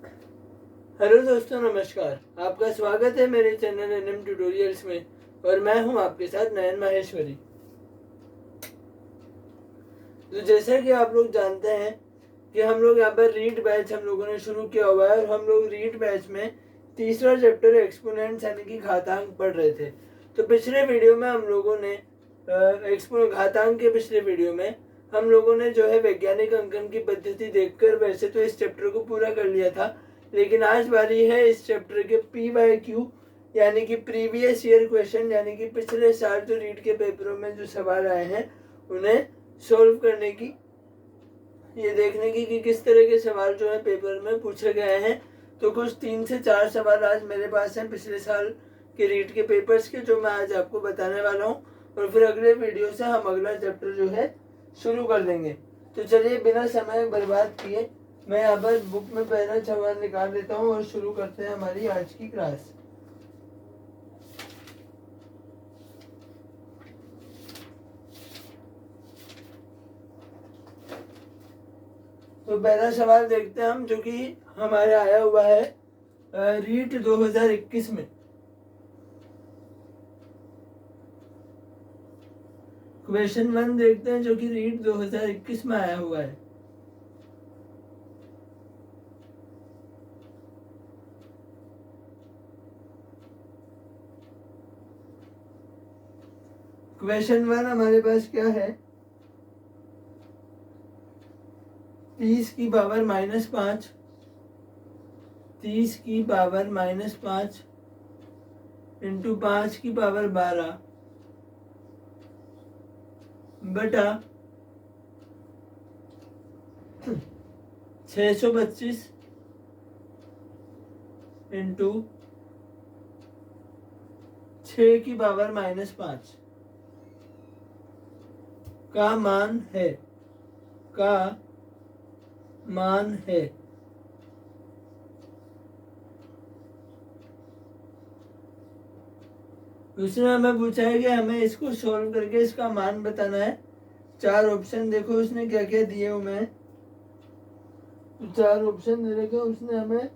Hello दोस्तों, नमस्कार। आपका स्वागत है मेरे चैनल एनएम ट्यूटोरियल्स में और मैं हूं आपके साथ नयन माहेश्वरी। तो जैसा कि आप लोग जानते हैं कि हम लोग यहाँ पर रीड बैच हम लोगों ने शुरू किया हुआ है और हम लोग रीड बैच में तीसरा चैप्टर एक्सपोनेंट्स यानी कि घातांक पढ़ रहे थे। तो पिछले वीडियो में हम लोगों ने घातांक के पिछले वीडियो में हम लोगों ने जो है वैज्ञानिक अंकन की पद्धति देखकर वैसे तो इस चैप्टर को पूरा कर लिया था, लेकिन आज बारी है इस चैप्टर के PYQ यानी कि प्रीवियस ईयर क्वेश्चन, यानी कि पिछले साल जो रीड के पेपरों में जो सवाल आए हैं उन्हें सोल्व करने की, ये देखने की कि किस तरह के सवाल जो है पेपर में पूछे गए हैं। तो कुछ 3 से 4 सवाल आज मेरे पास हैं पिछले साल के रीड के पेपर्स के, जो मैं आज आपको बताने वाला हूँ और फिर अगले वीडियो से हम अगला चैप्टर जो है शुरू कर देंगे। तो चलिए बिना समय बर्बाद किए मैं यहाँ पर बुक में पहला सवाल निकाल लेता हूँ और शुरू करते हैं हमारी आज की क्लास। तो पहला सवाल देखते हैं हम, जो कि हमारे आया हुआ है रीट 2021 में। क्वेश्चन 1 देखते हैं जो कि रीट 2021 में आया हुआ है। क्वेश्चन 1 हमारे पास क्या है, 30 की पावर -5, 30 की पावर -5 इंटू 5 की पावर 12 बटा 625 इंटू 6 की पावर -5 का मान है, का मान है। उसने हमें पूछा है कि हमें इसको सॉल्व करके इसका मान बताना है। 4 ऑप्शन देखो उसने क्या क्या दिए हुए हैं। 4 ऑप्शन दे रखे उसने हमें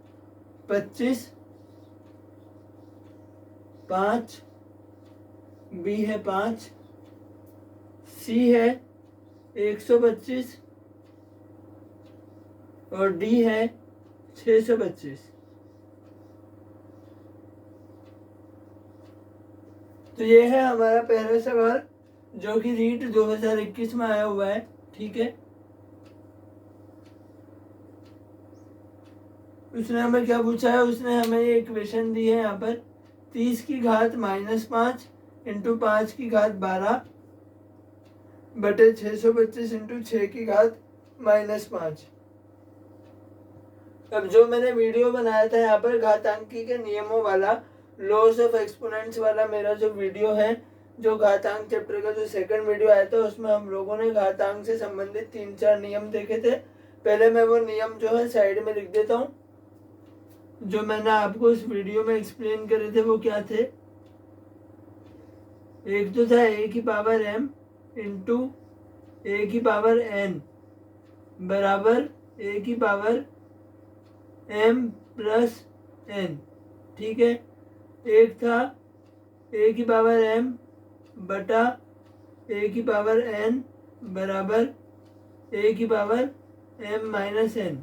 25, 5, बी है 5, सी है 125 और डी है 625। तो ये है हमारा पहला सवाल जो कि रीट 2021 में आया हुआ है। ठीक है, उसने हमें क्या पूछा है, उसने हमें ये इक्वेशन दी है यहाँ पर 30 की घात -5 इंटू 5 की घात 12 बटे 625 इंटू 6 की घात -5। अब जो मैंने वीडियो बनाया था यहाँ पर घातांकी के नियमों वाला, लॉस ऑफ एक्सपोनेंट्स वाला मेरा जो वीडियो है, जो घातांक चैप्टर का जो सेकंड वीडियो आया था, उसमें हम लोगों ने घातांक से संबंधित 3-4 नियम देखे थे। पहले मैं वो नियम जो है साइड में लिख देता हूँ। जो मैंने आपको उस वीडियो में एक्सप्लेन करे थे वो क्या थे। एक तो था a की पावर m इंटू a की पावर n बराबर a की पावर m प्लस n। ठीक है, एक था a की पावर m बटा a की पावर n बराबर a की पावर m माइनस n,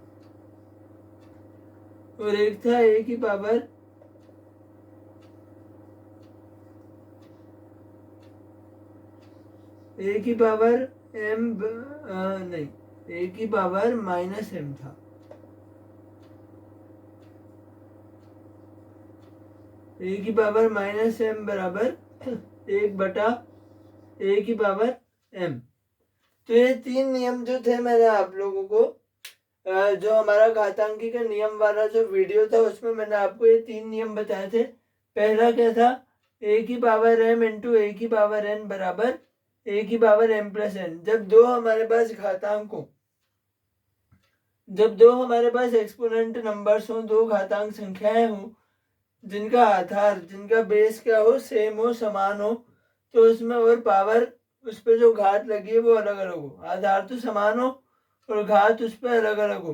और एक था a की पावर m नहीं, a की पावर -m था। a की पावर -m बराबर 1 बटा a की पावर m। तो ये 3 नियम जो थे मैंने आप लोगों को जो हमारा घातांकी का नियम वाला जो वीडियो था उसमें मैंने आपको ये 3 नियम बताए थे। पहला क्या था, a की पावर m इंटू a की पावर n बराबर a की पावर m प्लस n। जब दो हमारे पास घातांक हो, जब दो हमारे पास एक्सपोनेंट नंबर्स हो, दो घातांक संख्याएं हो जिनका आधार, जिनका बेस क्या हो, सेम हो, समान हो, तो उसमें और पावर, उस पर जो घात लगी है वो अलग अलग हो। आधार तो समान हो और घात उस पर अलग अलग हो,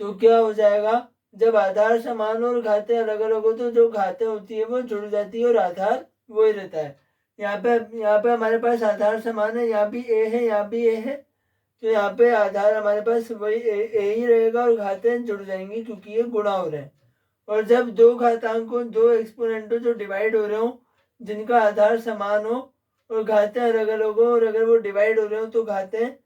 तो क्या हो जाएगा, जब आधार समान और घातें अलग अलग हो तो जो घातें होती है वो जुड़ जाती है और आधार वही रहता है। यहाँ पे हमारे पास आधार समान है, यहाँ भी ए है, यहाँ भी ए है, तो यहाँ पे आधार हमारे पास वही ए ही रहेगा और घातें जुड़ जाएंगी क्योंकि ये गुणा हो रहे हैं। और जब दो घातांकों, दो एक्सपोनेंटो जो डिवाइड हो रहे हो, जिनका आधार समान हो और घातें अलग अलग हो, और अगर वो डिवाइड हो रहे हो तो घातें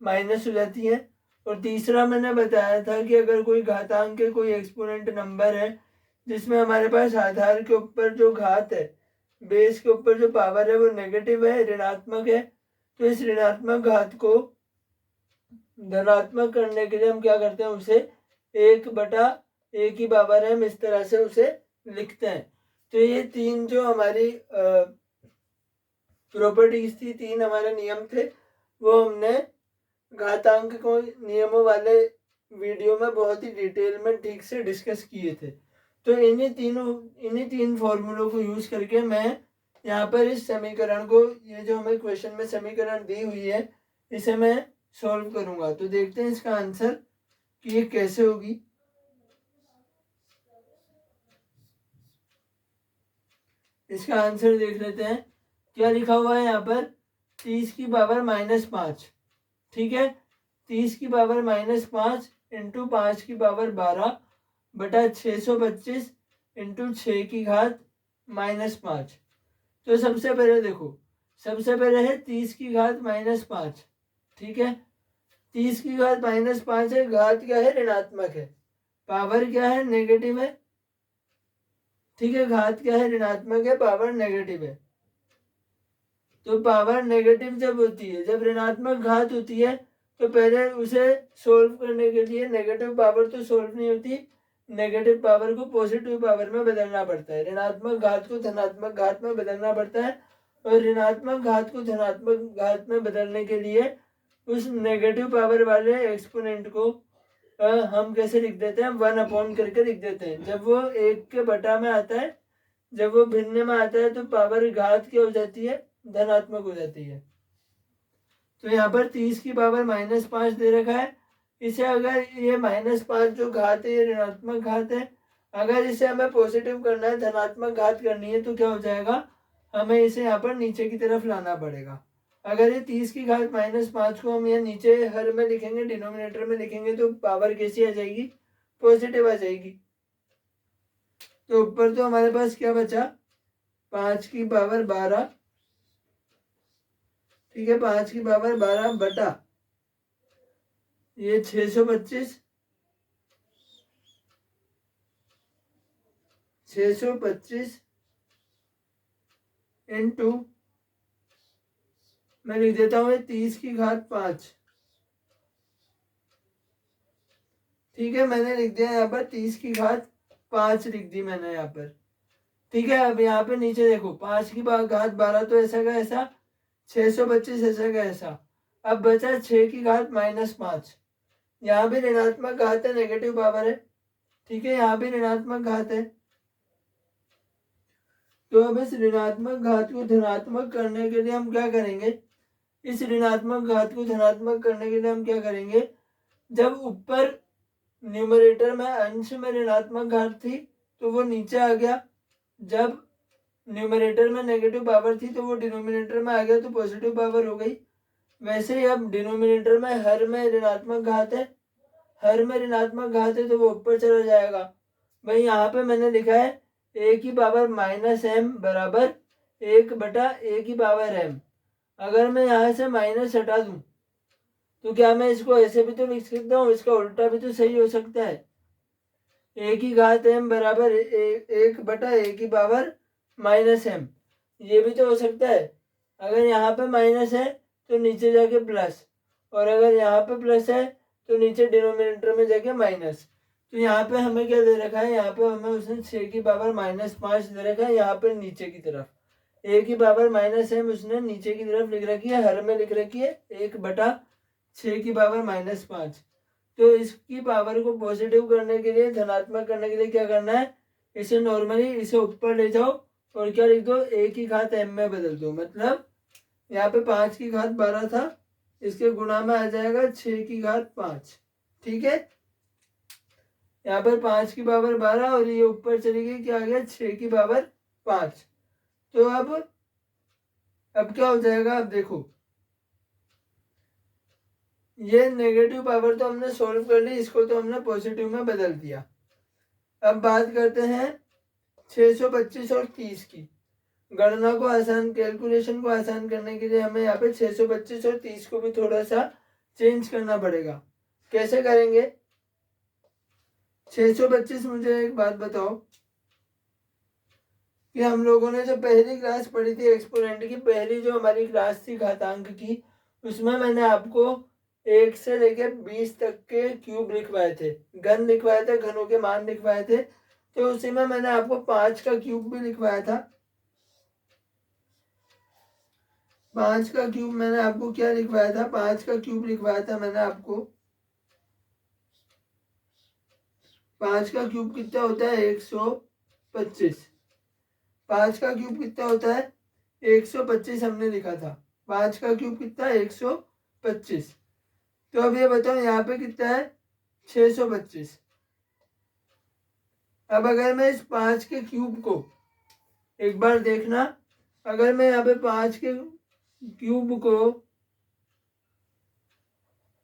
माइनस हो जाती हैं। और तीसरा मैंने बताया था कि अगर कोई घातांक के कोई एक्सपोनेंट नंबर है जिसमें हमारे पास आधार के ऊपर जो घात है, बेस के ऊपर जो पावर है वो नेगेटिव है, ऋणात्मक है, तो इस ऋणात्मक घात को धनात्मक करने के लिए हम क्या करते हैं, उसे 1/a की पावर है, इस तरह से उसे लिखते हैं। तो ये तीन जो हमारी प्रॉपर्टीज थी, तीन हमारे नियम थे, वो हमने घातांक को नियमों वाले वीडियो में बहुत ही डिटेल में ठीक से डिस्कस किए थे। तो इन्हीं तीन फॉर्मूलों को यूज करके मैं यहाँ पर इस समीकरण को, ये जो हमें क्वेश्चन में समीकरण दी हुई है, इसे मैं सॉल्व करूंगा। तो देखते हैं इसका आंसर कि ये कैसे होगी। इसका आंसर देख लेते हैं। क्या लिखा हुआ है यहाँ पर, 30 की पावर -5, ठीक है, 30 की पावर -5 इंटू 5 की पावर 12 बटा 625 इंटू 6 की घात -5। तो सबसे पहले देखो, सबसे पहले है 30 की घात -5, ठीक है, 30 की घात -5 है, घात क्या है, ऋणात्मक है, पावर क्या है, नेगेटिव है, ठीक है, घात क्या है, ऋणात्मक है, पावर नेगेटिव है। तो पावर नेगेटिव जब होती है, जब ऋणात्मक घात होती है, तो पहले उसे सोल्व करने के लिए नेगेटिव पावर तो सोल्व नहीं होती, नेगेटिव पावर को पॉजिटिव पावर में बदलना पड़ता है, ऋणात्मक घात को धनात्मक घात में बदलना पड़ता है। और ऋणात्मक घात को धनात्मक घात में बदलने के लिए उस नेगेटिव पावर वाले एक्सपोनेंट को हम कैसे लिख देते हैं, 1 करके लिख देते हैं। जब वो 1 के बटा में आता है, जब वो भिन्न में आता है, तो पावर घात क्या हो जाती है, धनात्मक हो जाती है। तो यहाँ पर 30 की पावर -5 दे रखा है। इसे अगर ये -5 जो घात है, ये ऋणात्मक घात है, अगर इसे हमें पॉजिटिव करना है, धनात्मक घात करनी है, तो क्या हो जाएगा, हमें इसे यहाँ पर नीचे की तरफ लाना पड़ेगा। अगर ये 30 की घात -5 को हम ये नीचे हर में लिखेंगे, डिनोमिनेटर में लिखेंगे, तो पावर कैसी आ जाएगी, पॉजिटिव आ जाएगी। तो ऊपर तो हमारे पास क्या बचा, 5 की पावर 12, ठीक है, 5 की पावर 12 बटा ये 625 इंटू, मैं लिख देता हूँ 30 की घात 5, ठीक है, मैंने लिख दिया यहाँ पर 30 की घात 5 लिख दी मैंने यहाँ पर, ठीक है। अब यहाँ पे नीचे देखो, 5 की घात 12 तो ऐसा का ऐसा, 625 ऐसा का ऐसा, अब बचा 6 की घात -5, यहाँ भी ऋणात्मक घात है, नेगेटिव पावर है, ठीक है, यहाँ भी ऋणात्मक घात है। तो अब इस ऋणात्मक घात को धनात्मक करने के लिए हम क्या करेंगे, इस ऋणात्मक घात को धनात्मक करने के लिए हम क्या करेंगे, जब ऊपर न्यूमरेटर में अंश में ऋणात्मक घात थी तो वो नीचे आ गया, जब न्यूमरेटर में नेगेटिव पावर थी तो वो डिनोमिनेटर में आ गया, तो पॉजिटिव पावर हो गई। वैसे ही अब डिनोमिनेटर में हर में ऋणात्मक घात है, हर में ऋणात्मक घात है, तो वो ऊपर चला जाएगा। भाई यहाँ पे मैंने लिखा है a की पावर -m बराबर 1/a की पावर m। अगर मैं यहाँ से माइनस हटा दूं तो क्या मैं इसको ऐसे भी तो लिख सकता हूँ, इसका उल्टा भी तो सही हो सकता है, a की घात m बराबर 1/a की पावर -m, ये भी तो हो सकता है। अगर यहाँ पे माइनस है तो नीचे जाके प्लस, और अगर यहाँ पे प्लस है तो नीचे डिनोमिनेटर में जाके माइनस। तो यहाँ पे हमें क्या दे रखा है, यहाँ पे हमें उसने 6 की पावर -5 दे रखा है, यहाँ पे नीचे की तरफ a की पावर -m उसने नीचे की तरफ लिख रखी है, हर में लिख रखी है 1/6 की पावर -5। तो इसकी पावर को पॉजिटिव करने के लिए, धनात्मक करने के लिए क्या करना है, इसे नॉर्मली इसे ऊपर ले जाओ और क्या लिख दो, a की घात m में बदल दो। मतलब यहाँ पे 5 की घात 12 था, इसके गुणा में आ जाएगा 6 की घात 5, ठीक है। यहाँ पर 5 की पावर 12 और ये ऊपर चली गई, क्या आ गया 6 की पावर 5। तो अब क्या हो जाएगा, अब देखो ये नेगेटिव पावर तो हमने सॉल्व कर ली, इसको तो हमने पॉजिटिव में बदल दिया। अब बात करते हैं 625 और 30 की। गणना को आसान, कैलकुलेशन को आसान करने के लिए हमें यहाँ पे 625 और 30 को भी थोड़ा सा चेंज करना पड़ेगा। कैसे करेंगे? 625, मुझे एक बात बताओ कि हम लोगों ने जो पहली क्लास पढ़ी थी एक्सपोनेंट की, पहली जो हमारी क्लास थी घातांक की, उसमें मैंने आपको 1 से लेके 20 तक के क्यूब लिखवाए थे, घन लिखवाए थे, घनों के मान लिखवाए थे। तो उसी में मैंने आपको 5 का क्यूब भी लिखवाया था। 5 का क्यूब मैंने आपको क्या लिखवाया था, 5 का क्यूब लिखवाया था मैंने आपको। 5 का क्यूब कितना होता है 125। 5 का क्यूब कितना होता है 125 हमने लिखा था। 5 का क्यूब कितना है 125। तो अब ये बताओ यहाँ पे कितना है 625। अब अगर मैं इस 5 के क्यूब को एक बार देखना, अगर मैं यहाँ पे 5 के क्यूब को,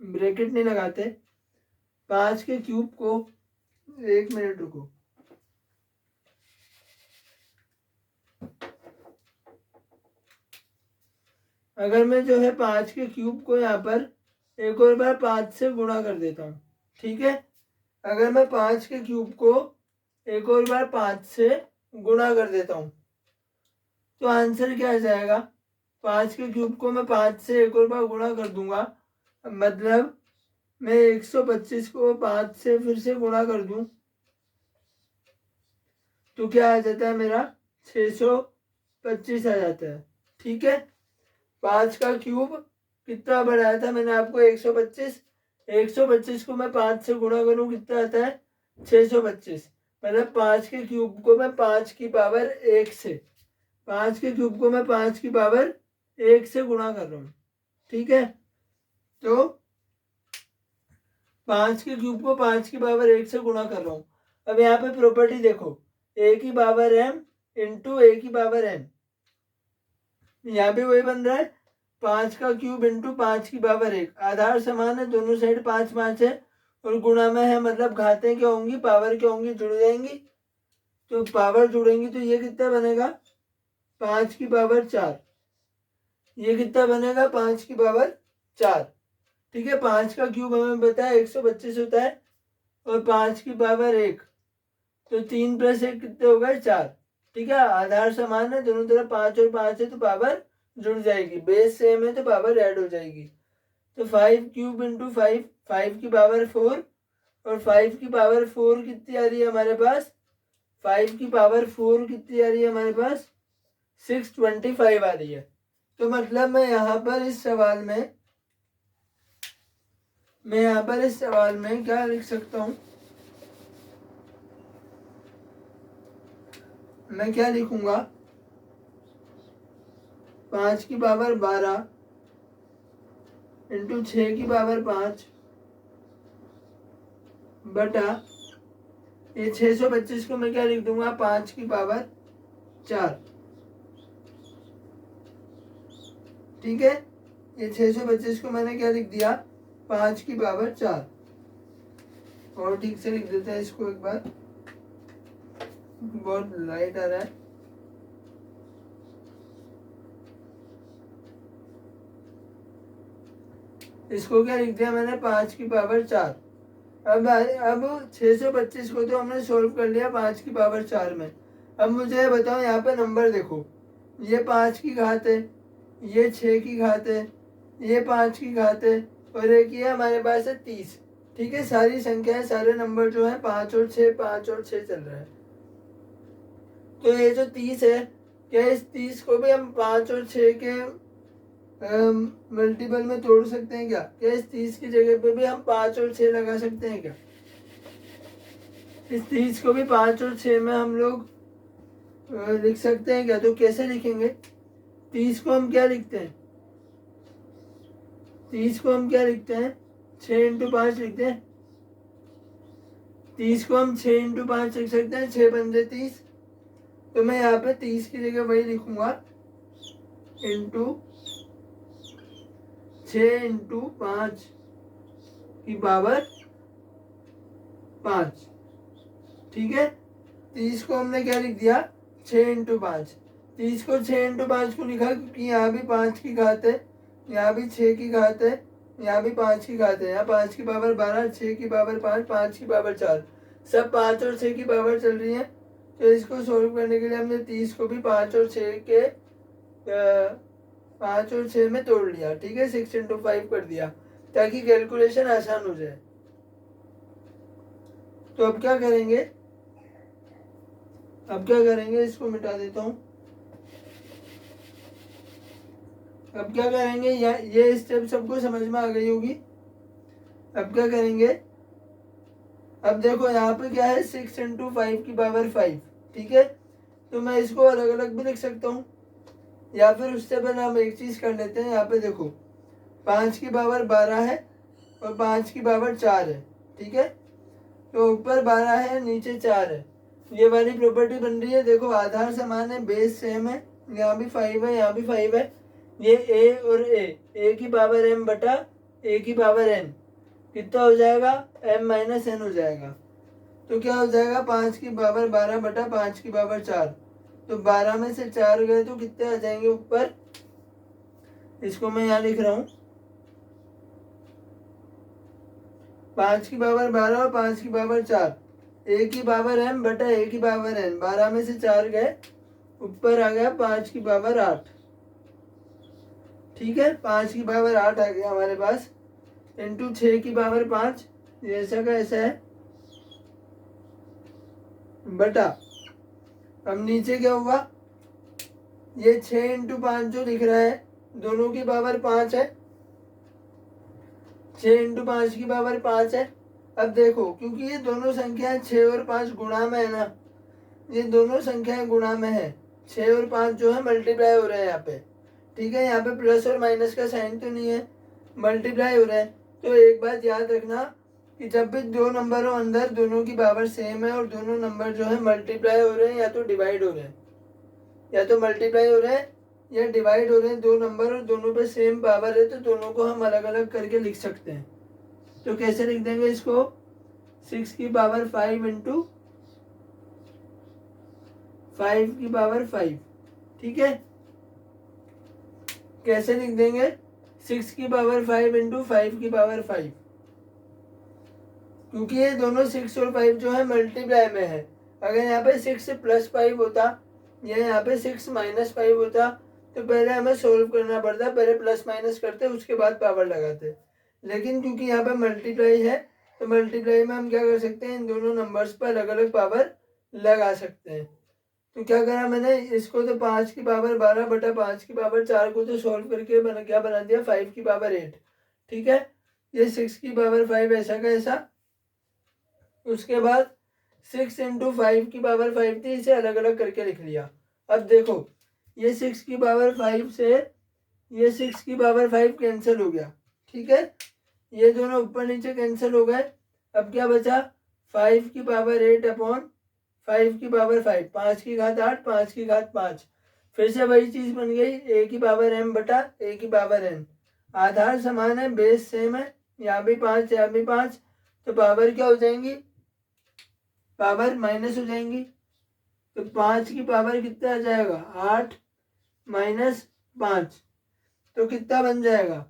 ब्रैकेट नहीं लगाते, 5 के क्यूब को, 1 मिनट रुको, अगर मैं जो है 5 के क्यूब को यहाँ पर एक और बार 5 से गुणा कर देता हूँ, ठीक है। अगर मैं 5 के क्यूब को एक और बार 5 से गुणा कर देता हूँ तो आंसर क्या आ जाएगा। 5 के क्यूब को मैं 5 से एक और बार गुणा कर दूंगा, मतलब मैं 125 को 5 से फिर से गुणा कर दूं तो क्या आ जाता है मेरा 625 आ जाता है, ठीक है। 5 का क्यूब कितना बढ़ाया था मैंने आपको 125। 125 को मैं 5 से गुणा करूं कितना आता है 625। मतलब 5 के क्यूब को मैं 5 की पावर 1 से, 5 के क्यूब को मैं 5 की पावर 1 से गुणा कर रहा हूँ, ठीक है। तो 5 के क्यूब को 5 की पावर 1 से गुणा कर रहा हूँ। अब यहाँ पे प्रॉपर्टी देखो, a की पावर m इंटू ए की पावर n, यहाँ भी वही बन रहा है 5 का क्यूब इंटू 5 की पावर 1। आधार समान है, दोनों साइड 5 5 है और गुणा में है, मतलब घातें क्या होंगी, पावर क्या होंगी, जुड़ जाएंगी। तो पावर जुड़ेंगी तो ये कितना बनेगा 5 की पावर 4, ये कितना बनेगा 5 की पावर 4, ठीक है। 5 का क्यूब हमें बताया 125 होता है और 5 की पावर 1, तो 3 प्लस 1 कितने हो गए 4, ठीक है। आधार समान है, दोनों तरफ 5 और 5 है तो पावर जुड़ जाएगी, बेस सेम है तो पावर ऐड हो जाएगी। तो 5 क्यूब इंटू 5, 5 की पावर 4 और 5 की पावर 4 कितनी आ रही है हमारे पास, 5 की पावर 4 कितनी आ रही है हमारे पास 625 आ रही है। तो मतलब मैं यहाँ पर इस सवाल में क्या लिख सकता हूँ, मैं क्या लिखूंगा 5 की पावर 12 इंटू 6 की पावर 5 बटा ये 625 को मैं क्या लिख दूंगा 5 की पावर 4, ठीक है। ये 625 को मैंने क्या लिख दिया 5 की पावर 4। और ठीक से लिख देते हैं इसको एक बार, बहुत लाइट आ रहा है। इसको क्या लिख दिया मैंने 5 की पावर 4। अब 625 को तो हमने सोल्व कर लिया 5 की पावर 4 में। अब मुझे बताओ यहाँ पे नंबर देखो, ये 5 की घात है, ये 6 की घात है, ये 5 की घात है और एक ये हमारे पास है 30, ठीक है। सारी संख्याएं, सारे नंबर जो है 5 और 6, 5 और 6 चल रहा है। तो ये जो 30 है, क्या इस 30 को भी हम 5 और 6 के मल्टीपल में तोड़ सकते हैं क्या इस 30 की जगह पे भी हम 5 और 6 लगा सकते हैं क्या? इस 30 को भी 5 और 6 में हम लोग लिख सकते हैं क्या? तो कैसे लिखेंगे? 30 को हम क्या लिखते हैं, 30 को हम क्या लिखते हैं 6 इंटू 5 लिखते हैं। 30 को हम 6 इंटू 5 लिख सकते हैं, 6 पंजे 30। तो मैं यहाँ पे 30 की जगह वही लिखूंगा, इंटू 6 इंटू 5 की पावर 5। ठीक है, 30 को हमने क्या लिख दिया, 6 इंटू 5। 30 को 6 इंटू 5 को लिखा क्योंकि यहाँ भी 5 की घात है, यहाँ भी 6 की घात है, यहाँ भी 5 की घात है। यहाँ 5 की पावर 12, 6 की पावर 5, 5 की पावर 4, सब 5 और 6 की पावर चल रही है। तो इसको सोल्व करने के लिए हमने 30 को भी 5 और 6 के 5 और 6 में तोड़ लिया। ठीक है, 6 इंटू 5 कर दिया ताकि कैलकुलेशन आसान हो जाए। तो अब क्या करेंगे, इसको मिटा देता हूँ। अब क्या करेंगे, ये स्टेप सबको समझ में आ गई होगी। अब क्या करेंगे, अब देखो यहाँ पे क्या है, 6 इंटू 5 की पावर 5। ठीक है, तो मैं इसको अलग अलग भी लिख सकता हूँ, या फिर उससे पहले हम एक चीज कर लेते हैं। यहाँ पे देखो 5 की पावर 12 है और 5 की पावर 4 है। ठीक है, तो ऊपर 12 है, नीचे 4 है, ये वाली प्रॉपर्टी बन रही है। देखो आधार समान है, बेस सेम है, यहाँ भी 5 है, यहाँ भी 5 है। ये ए और ए की पावर m बटा ए की पावर n कितना हो जाएगा, m माइनस n हो जाएगा। तो क्या हो जाएगा, 5 की पावर 12 बटा 5 की पावर 4। तो 12 में से 4 गए तो कितने आ जाएंगे ऊपर, इसको मैं यहाँ लिख रहा हूँ, 5 की पावर 12 और 5 की पावर 4, ए की पावर m बटा ए की पावर n। 12 में से 4 गए, ऊपर आ गया 5 की पावर 8। ठीक है, 5 की पावर 8 आ गया हमारे पास, इंटू 6 की पावर 5, ऐसा का ऐसा है, बटा अब नीचे क्या हुआ, ये 6 इंटू 5 जो लिख रहा है, दोनों की पावर 5 है, 6 इंटू 5 की पावर 5 है। अब देखो क्योंकि ये दोनों संख्याएं 6 और 5 गुणा में है ना, ये दोनों संख्याएं गुणा में है, 6 और 5 जो है मल्टीप्लाई हो रहे हैं यहाँ पे। ठीक है, यहाँ पे प्लस और माइनस का साइन तो नहीं है, मल्टीप्लाई हो रहा है। तो एक बात याद रखना कि जब भी दो नंबर हो अंदर, दोनों की पावर सेम है और दोनों नंबर जो है मल्टीप्लाई हो रहे हैं या तो डिवाइड हो रहे हैं, या तो मल्टीप्लाई हो रहे हैं या डिवाइड हो रहे हैं, दो नंबर और दोनों पे सेम पावर है, तो दोनों को हम अलग अलग करके लिख सकते हैं। तो कैसे लिख देंगे इसको, 6 की पावर 5 इंटू 5 की पावर 5। ठीक है, कैसे लिख देंगे, 6 की पावर 5 इंटू 5 की पावर 5, क्योंकि ये दोनों 6 और 5 जो है मल्टीप्लाई में है। अगर यहाँ पे 6 प्लस 5 होता या यहाँ पे 6 माइनस 5 होता तो पहले हमें सोल्व करना पड़ता, पहले प्लस माइनस करते उसके बाद पावर लगाते। लेकिन क्योंकि यहाँ पे मल्टीप्लाई है तो मल्टीप्लाई में हम क्या कर सकते हैं, इन दोनों नंबर्स पर अलग अलग पावर लगा सकते हैं। तो क्या करा मैंने, इसको तो 5 की पावर 12 बटा 5 की पावर 4 को तो सॉल्व करके क्या बना दिया, 5 की पावर 8। ठीक है, ये 6 की पावर 5 ऐसा का ऐसा, उसके बाद 6 इंटू 5 की पावर 5 थी, इसे अलग अलग करके लिख लिया। अब देखो ये 6 की पावर 5 से ये 6 की पावर 5 कैंसिल हो गया। ठीक है, ये दोनों ऊपर नीचे कैंसिल हो गए। अब क्या बचा, 5 की पावर 8 अपॉन 5 की पावर 5, 5 की घात 8, 5 की घात 5। फिर से वही चीज बन गई, ए की पावर m बटा ए की पावर n। आधार समान है, बेस सेम है, यहाँ भी 5 यहाँ भी 5, तो पावर क्या हो जाएंगी, पावर माइनस हो जाएंगी। तो 5 की पावर कितना आ जाएगा, 8 माइनस 5, तो कितना बन जाएगा,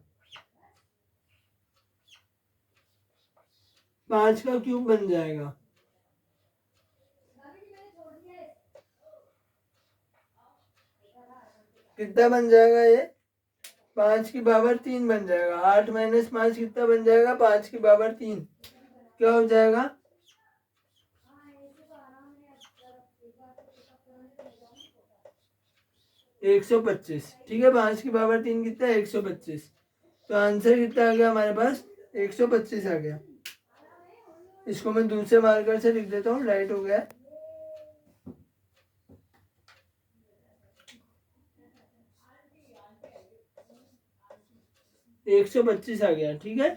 5 का क्यूब बन जाएगा। कितना बन जाएगा ये, 5 की पावर 3 बन जाएगा। 8 माइनस 5 कितना बन जाएगा, 5 की पावर 3, क्या हो जाएगा, 125। ठीक है, 5 की पावर 3 कितना है, 125। तो आंसर कितना आ गया हमारे पास, 125 आ गया। इसको मैं दूसरे मार्कर से लिख देता हूँ, राइट हो गया। 125 आ गया। ठीक है,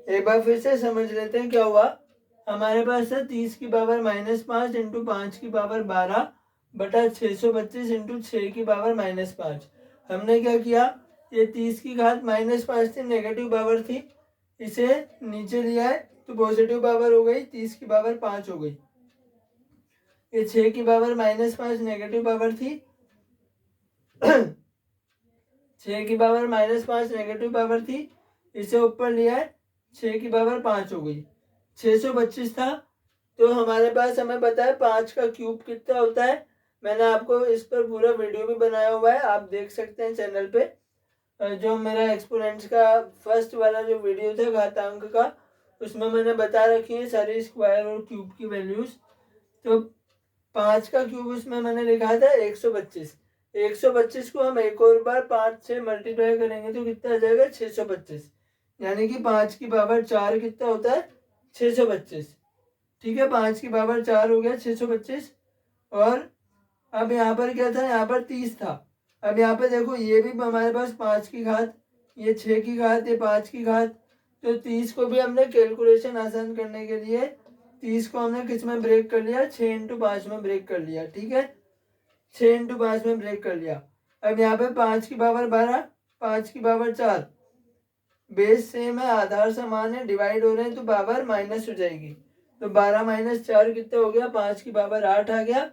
एक बार फिर से समझ लेते हैं क्या हुआ। हमारे पास है 30 की पावर -5 इंटू 5 की पावर 12 बटा 625 इंटू 6 की पावर -5। हमने क्या किया, ये 30 की घात -5 थी, नेगेटिव पावर थी, इसे नीचे लिया है तो पॉजिटिव पावर हो गई, 30 की पावर 5 हो गई। ये 6 की पावर -5 नेगेटिव पावर थी 6 की पावर -5 नेगेटिव पावर थी, इसे ऊपर लिया है, 6 की पावर 5 हो गई, 625 था। तो हमारे पास हमें पता है 5 का क्यूब कितना होता है। मैंने आपको इस पर पूरा वीडियो भी बनाया हुआ है, आप देख सकते हैं चैनल पे। जो मेरा एक्सपोनेंट्स का फर्स्ट वाला जो वीडियो था घातांक का, उसमें मैंने बता रखी है सारी स्क्वायर और क्यूब की वैल्यूज। तो 5 का क्यूब उसमें मैंने लिखा था 125। 125 को हम एक और बार 5 से मल्टीप्लाई करेंगे तो कितना आ जाएगा 625, यानी कि 5 की पावर 4 कितना होता है 625। ठीक है, 5 की पावर 4 हो गया 625। और अब यहाँ पर क्या था, यहाँ पर 30 था। अब यहाँ पे देखो ये भी हमारे पास 5 की घात, ये 6 की घात, ये 5 की घात। तो 30 को भी हमने कैलकुलेशन आसान करने के लिए 30 को हमने किस में ब्रेक कर लिया, 6 इंटू 5 में ब्रेक कर लिया। ठीक है, 6 इंटू 5 में ब्रेक कर लिया। अब यहाँ पे 5 की पावर 12, 5 की पावर 4, बेस सेम है, आधार समान है, डिवाइड हो रहे हैं तो पावर माइनस हो जाएगी। तो 12 - 4 कितना हो गया, 5 की पावर 8 आ गया।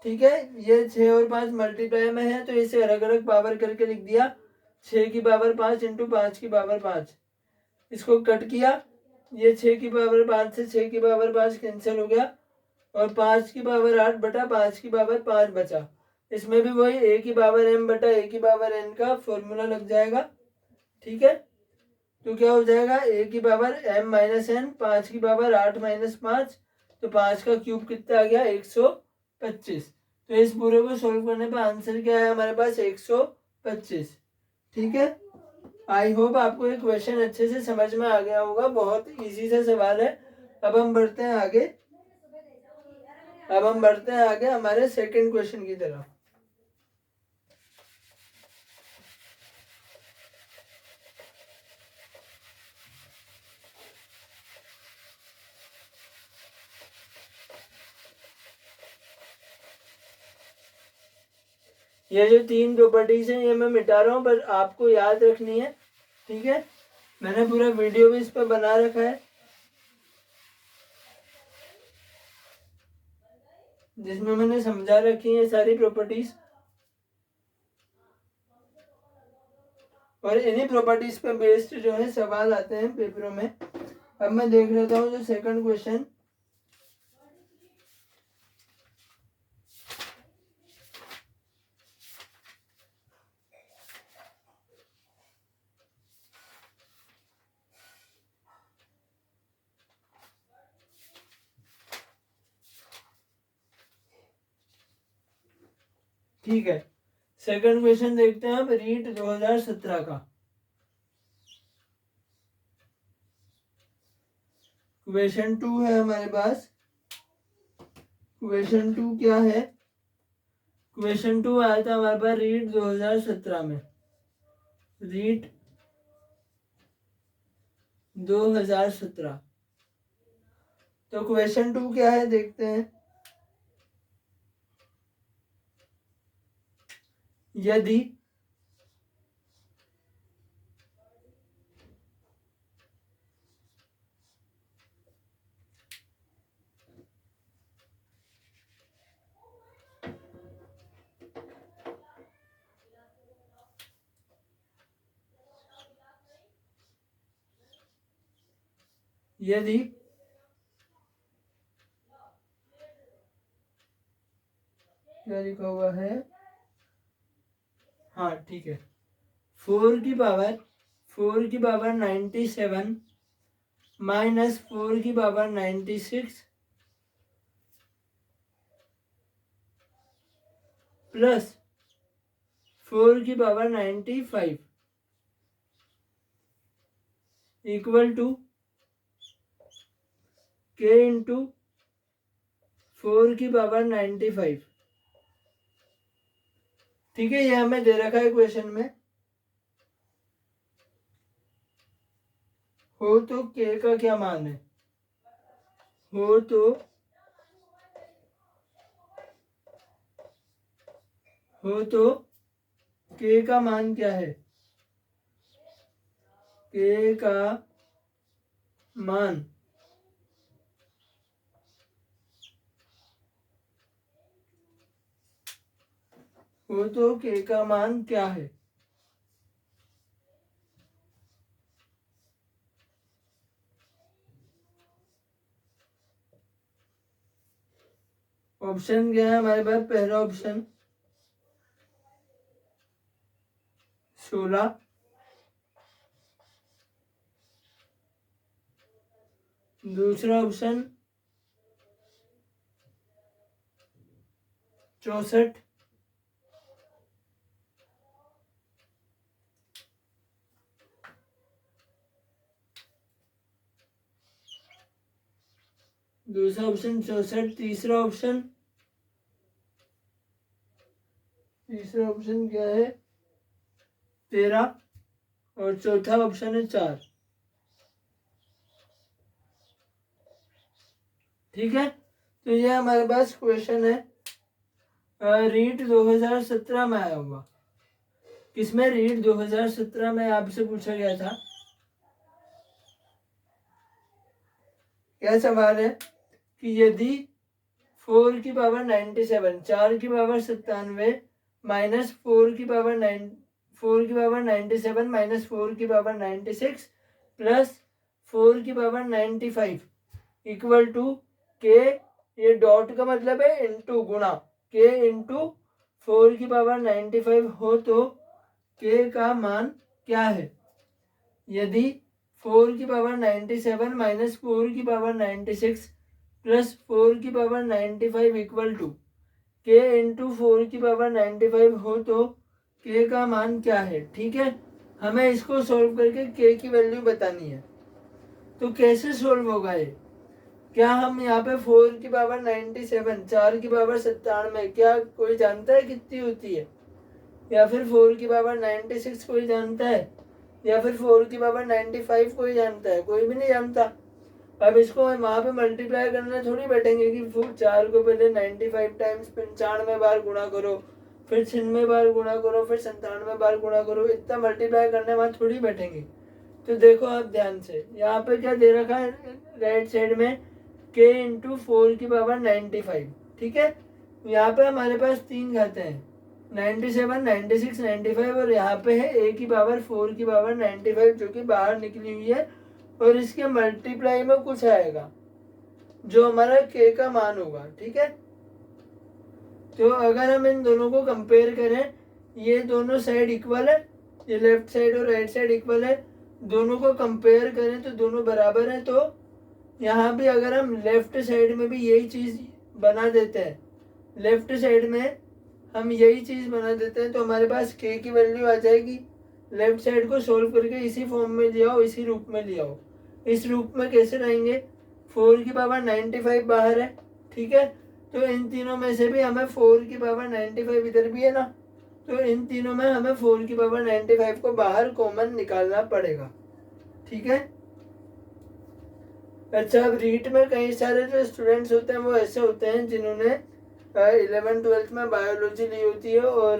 ठीक है, ये 6 और 5 मल्टीप्लाई में है तो इसे अलग अलग पावर करके लिख दिया, 6 की पावर 5 इंटू 5 की पावर 5। इसको कट किया, ये 6 की पावर 5 से 6 की पावर 5 कैंसिल हो गया, और 5 की पावर 8 बटा 5 की पावर 5 बचा। इसमें भी वही ए की पावर एम बटा ए की पावर एन का फॉर्मूला लग जाएगा। ठीक है, तो क्या हो जाएगा, ए की पावर एम माइनस एन, 5 की पावर 8 -5, तो 5 का क्यूब कितना आ गया 125। तो इस पूरे को सोल्व करने पर आंसर क्या है हमारे पास 125। ठीक है, आई होप आपको ये क्वेश्चन अच्छे से समझ में आ गया होगा, बहुत इजी सा सवाल है। अब हम बढ़ते हैं आगे, हमारे सेकंड क्वेश्चन की तरफ। ये जो 3 प्रॉपर्टीज हैं ये मैं मिटा रहा हूँ, पर आपको याद रखनी है। ठीक है, मैंने पूरा वीडियो भी इस पर बना रखा है जिसमें मैंने समझा रखी है सारी प्रॉपर्टीज, और इन्हीं प्रॉपर्टीज पे बेस्ड जो है सवाल आते हैं पेपरों में। अब मैं देख लेता हूँ जो सेकंड क्वेश्चन। ठीक है, सेकंड क्वेश्चन देखते हैं अब रीट 2017 का। क्वेश्चन 2 है हमारे पास। क्वेश्चन 2 क्या है, क्वेश्चन 2 आया था हमारे पास रीट 2017 में, रीट 2017। तो क्वेश्चन 2 क्या है देखते हैं। यदि यदि क्या लिखा हुआ है, हाँ ठीक है, 4 की पावर 97 माइनस 4 की पावर 96 प्लस 4 की पावर 95 इक्वल टू के इंटू 4 की पावर 95। ठीक है, ये हमें दे रखा है क्वेश्चन में। हो तो k का क्या मान है, हो तो k का मान क्या है, k का मान हो तो k का मान क्या है। ऑप्शन क्या है हमारे पास, पहला ऑप्शन 16, दूसरा ऑप्शन 64, दूसरा ऑप्शन 64, तीसरा ऑप्शन क्या है 13 और चौथा ऑप्शन है 4। ठीक है, तो ये हमारे पास क्वेश्चन है, रीट 2017 में आया हुआ। किसमें, रीट 2017 में आपसे पूछा गया था। क्या सवाल है कि यदि 4 की पावर 97, 4 की पावर 97 माइनस 4 की पावर 97 माइनस 4 की पावर 96 प्लस 4 की पावर 95 इक्वल टू के, ये डॉट का मतलब है इंटू गुणा, के इंटू 4 की पावर 95 हो तो के का मान क्या है। यदि 4 की पावर 97 माइनस 4 की पावर 96 प्लस 4 की पावर 95 इक्वल टू के इंटू 4 की पावर 95 हो तो के का मान क्या है। ठीक है, हमें इसको सोल्व करके के की वैल्यू बतानी है। तो कैसे सोल्व होगा ये, क्या हम यहाँ पे 4 की पावर 97, 4 की पावर 97 क्या कोई जानता है कितनी होती है, या फिर 4 की पावर 96 कोई जानता है, या फिर 4 की पावर 95 कोई जानता है, कोई भी नहीं जानता। अब इसको वहाँ पे मल्टीप्लाई करने थोड़ी बैठेंगे कि 4 को पहले 95 टाइम्स 95 बार गुणा करो, फिर 96 बार गुणा करो, फिर 97 बार गुणा करो, इतना मल्टीप्लाई करने वहाँ थोड़ी बैठेंगे। तो देखो आप ध्यान से, यहाँ पे क्या दे रखा है राइट साइड में, के इंटू 4 की पावर 95। ठीक है, यहाँ पे हमारे पास 3 घाते हैं, 97, 96, 95 और यहाँ पे है ए की पावर 4 की पावर 95 जो कि बाहर निकली हुई है, और इसके मल्टीप्लाई में कुछ आएगा जो हमारा के का मान होगा। ठीक है, तो अगर हम इन दोनों को कंपेयर करें, ये दोनों साइड इक्वल है, ये लेफ्ट साइड और राइट साइड इक्वल है, दोनों को कंपेयर करें तो दोनों बराबर हैं। तो यहाँ भी अगर हम लेफ्ट साइड में भी यही चीज़ बना देते हैं, लेफ्ट साइड में हम यही चीज़ बना देते हैं, तो हमारे पास के की वैल्यू आ जाएगी। लेफ्ट साइड को सोल्व करके इसी फॉर्म में ले आओ, इसी रूप में ले आओ। इस रूप में कैसे रहेंगे, 4 की पावर 95 बाहर है। ठीक है, तो इन तीनों में से भी हमें 4 की पावर 95 इधर भी है ना, तो इन तीनों में हमें 4 की पावर 95 को बाहर कॉमन निकालना पड़ेगा। ठीक है, अच्छा, अब रीट में कई सारे जो स्टूडेंट्स होते हैं वो ऐसे होते हैं जिन्होंने 11th-12th में बायोलॉजी ली होती है, और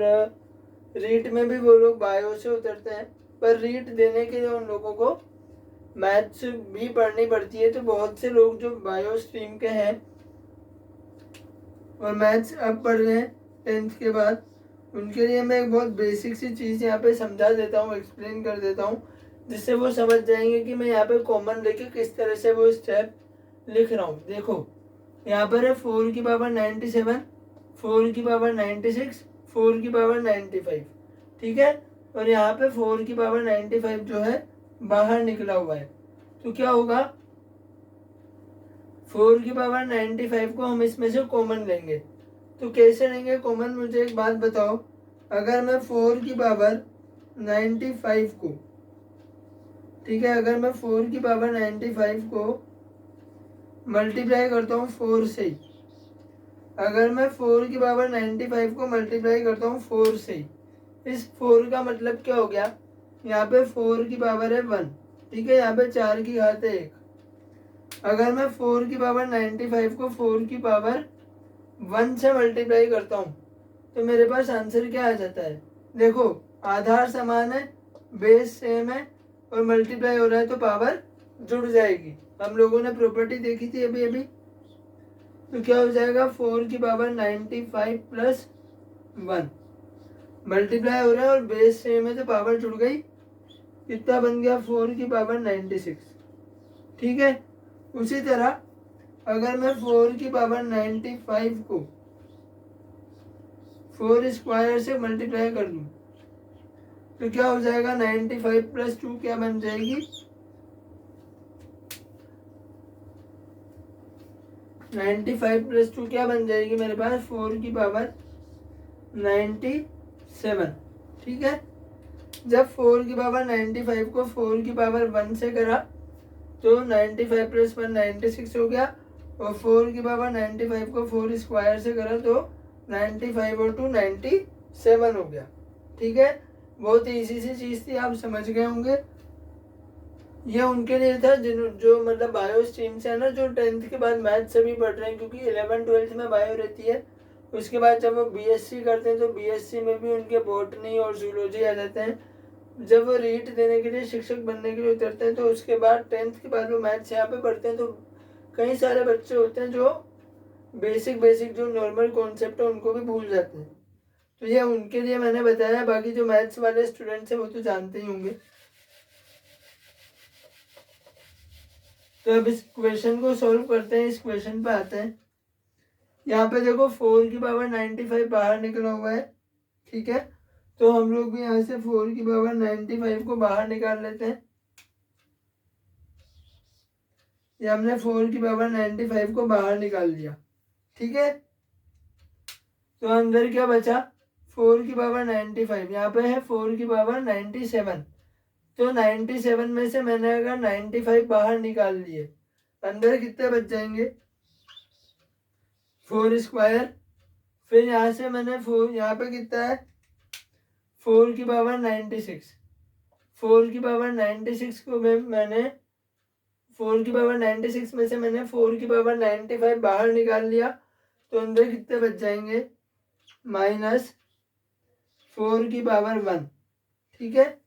रीट में भी वो लोग बायो से उतरते हैं, पर रीट देने के लिए उन लोगों को मैथ्स भी पढ़नी पड़ती है। तो बहुत से लोग जो बायो स्ट्रीम के हैं और मैथ्स अब पढ़ रहे हैं 10th के बाद, उनके लिए मैं एक बहुत बेसिक सी चीज़ यहाँ पे समझा देता हूँ, एक्सप्लेन कर देता हूँ, जिससे वो समझ जाएंगे कि मैं यहाँ पे कॉमन लेके किस तरह से वो स्टेप लिख रहा हूँ। देखो यहाँ पर है 4 की पावर 97, 4 की पावर 96, 4 की पावर 95। ठीक है, और यहाँ पे 4 की पावर 95 जो है बाहर निकला हुआ है, तो क्या होगा, 4 की पावर 95 को हम इसमें से कॉमन लेंगे। तो कैसे लेंगे कॉमन, मुझे एक बात बताओ, अगर मैं 4 की पावर 95 को, ठीक है, अगर मैं 4 की पावर 95 को मल्टीप्लाई करता हूँ 4 से, अगर मैं 4 की पावर 95 को मल्टीप्लाई करता हूँ 4 से, इस 4 का मतलब क्या हो गया, यहाँ पे 4 की पावर है 1, ठीक है, यहाँ पे 4 की घात 1। अगर मैं 4 की पावर 95 को 4 की पावर 1 से मल्टीप्लाई करता हूँ तो मेरे पास आंसर क्या आ जाता है? देखो, आधार समान है, बेस सेम है और मल्टीप्लाई हो रहा है तो पावर जुड़ जाएगी। हम लोगों ने प्रॉपर्टी देखी थी अभी अभी। तो क्या हो जाएगा? 4 की पावर 95 प्लस 1 मल्टीप्लाई हो रहा है और बेस सेम है तो पावर जुड़ गई। कितना बन गया? 4 की पावर 96। ठीक है, उसी तरह अगर मैं 4 की पावर 95 को 4 स्क्वायर से मल्टीप्लाई कर दूं तो क्या हो जाएगा? 95 प्लस 2 क्या बन जाएगी? 95 प्लस 2 क्या बन जाएगी मेरे पास? 4 की पावर 97। ठीक है, जब 4 की पावर 95 को 4 की पावर 1 से करा तो 95 प्लस 1 96 हो गया और 4 की पावर 95 को 4 स्क्वायर से करा तो 95 और 2 97 हो गया। ठीक है, बहुत इजी सी चीज़ थी, आप समझ गए होंगे। ये उनके लिए था जो मतलब बायो स्ट्रीम से है ना, जो 10th के बाद मैथ सभी पढ़ रहे हैं, क्योंकि 11-12 में बायो रहती है। उसके बाद जब वो बीएससी करते हैं तो बीएससी में भी उनके बॉटनी और जूलॉजी आ जाते हैं। जब वो रीट देने के लिए, शिक्षक बनने के लिए उतरते हैं तो उसके बाद 10th के बाद वो मैथ्स यहाँ पे पढ़ते हैं। तो कई सारे बच्चे होते हैं जो बेसिक जो नॉर्मल कॉन्सेप्ट है उनको भी भूल जाते हैं। तो ये उनके लिए मैंने बताया, बाकी जो मैथ्स वाले स्टूडेंट्स हैं वो तो जानते ही होंगे। तो अब इस क्वेश्चन को सॉल्व करते हैं, इस क्वेश्चन पे आते हैं। यहाँ पे देखो 4 की पावर 95 बाहर निकला हुआ है। ठीक है, तो हम लोग भी यहाँ से 4 की पावर 95 को बाहर निकाल लेते हैं। ये हमने 4 की पावर 95 को बाहर निकाल दिया। ठीक है, तो अंदर क्या बचा? 4 की पावर 95, यहाँ पे है 4 की पावर 97। तो 97 में से मैंने अगर 95 बाहर निकाल लिए, अंदर कितने बच जाएंगे? 4 स्क्वायर। फिर यहाँ से मैंने 4, यहाँ पे कितना है? 4 की पावर 96। 4 की पावर 96 को मैंने 4 की पावर 96 में से मैंने 4 की पावर 95 बाहर निकाल लिया, तो अंदर कितने बच जाएंगे? -4 की पावर 1। ठीक है,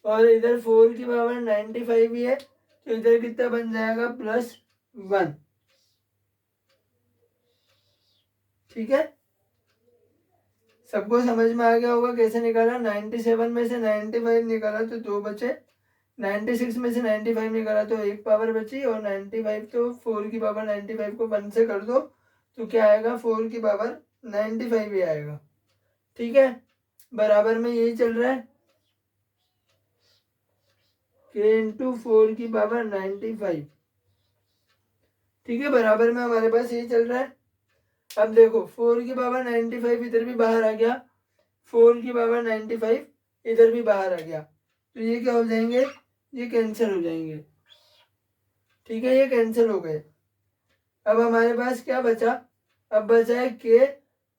और इधर 4 की पावर 95 ही है तो इधर कितना बन जाएगा? +1। ठीक है, सबको समझ में आ गया होगा कैसे निकाला? 97 में से 95 निकाला तो 2 बचे, 96 में से 95 निकाला तो 1 पावर बची, और 95 तो 4 की पावर 95 को 1 से कर दो तो क्या आएगा? 4 की पावर 95 ही आएगा। ठीक है, बराबर में यही चल रहा है, k इंटू 4 की पावर 95। ठीक है, बराबर में हमारे पास यही चल रहा है। अब देखो 4 की पावर 95 इधर भी बाहर आ गया, 4 की पावर 95 इधर भी बाहर आ गया, तो ये क्या हो जाएंगे? ये कैंसिल हो जाएंगे। ठीक है, ये कैंसिल हो गए। अब हमारे पास क्या बचा? अब बचा है के,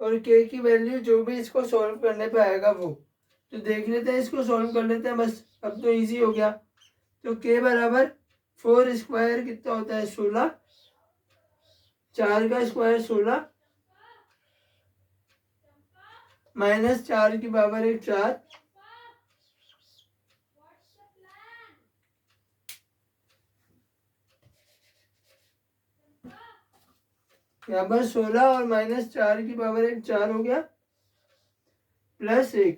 और के की वैल्यू जो भी इसको सॉल्व करने पे आएगा वो, तो देख लेते हैं, इसको सॉल्व कर लेते हैं बस। अब तो इजी हो गया। तो के बराबर 4 स्क्वायर कितना होता है? 16, 4 का स्क्वायर 16 -4 की पावर 1 4, यहाँ पर 16 और -4 की पावर 1 4 हो गया, +1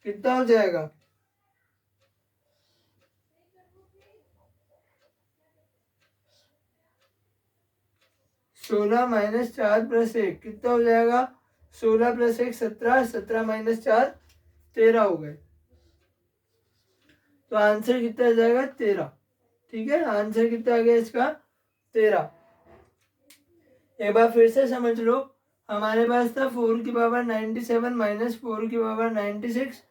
कितना हो जाएगा? 16 -4 + 1 कितना हो जाएगा? 16 + 1 17, 17 -4 13 हो गए। तो आंसर कितना आ जाएगा? 13। ठीक है, आंसर कितना आ गया इसका? 13। एक बार फिर से समझ लो, हमारे पास था 4 की पावर 97 -4 की पावर 96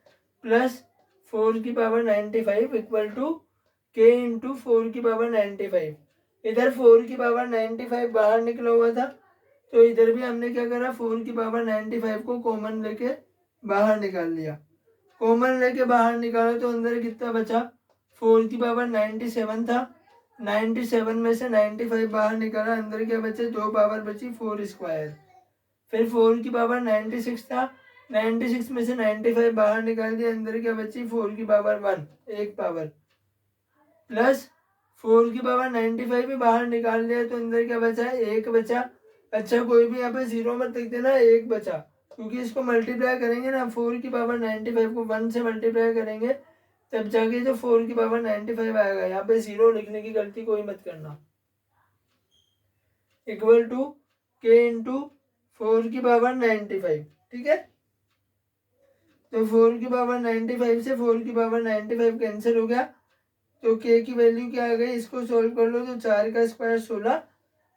प्लस 4 की पावर 95 इक्वल टू के इंटू 4 की पावर 95। इधर 4 की पावर 95 बाहर निकला हुआ था, तो इधर भी हमने क्या करा? 4 की पावर 95 को कॉमन लेके बाहर निकाल लिया। कॉमन लेके बाहर निकालो तो अंदर कितना बचा, 4 की पावर 97 था, 97 में से 95 बाहर निकाला, अंदर क्या बचे, 2 पावर बची 4 स्क्वायर। फिर 4 की पावर 96 था, 96 में से 95 बाहर निकाल दिया, अंदर क्या बची 4 की पावर 1, 1 पावर, प्लस 4 की पावर 95 भी बाहर निकाल दिया तो अंदर क्या बचा, 1 बचा। अच्छा कोई भी यहाँ पे 0 मत लिख देना, 1 बचा, क्योंकि इसको मल्टीप्लाई करेंगे ना, 4 की पावर 95 को 1 से मल्टीप्लाई करेंगे तब जाके जो 4 की पावर 95 आएगा। यहाँ पे 0 लिखने की गलती कोई मत करना। इक्वल टू के इंटू 4 की पावर 95, ठीक है। तो 4 की पावर 95 से 4 की पावर 95 कैंसिल हो गया, तो के की वैल्यू क्या आ गई, इसको सोल्व कर लो तो 4 का स्क्वायर 16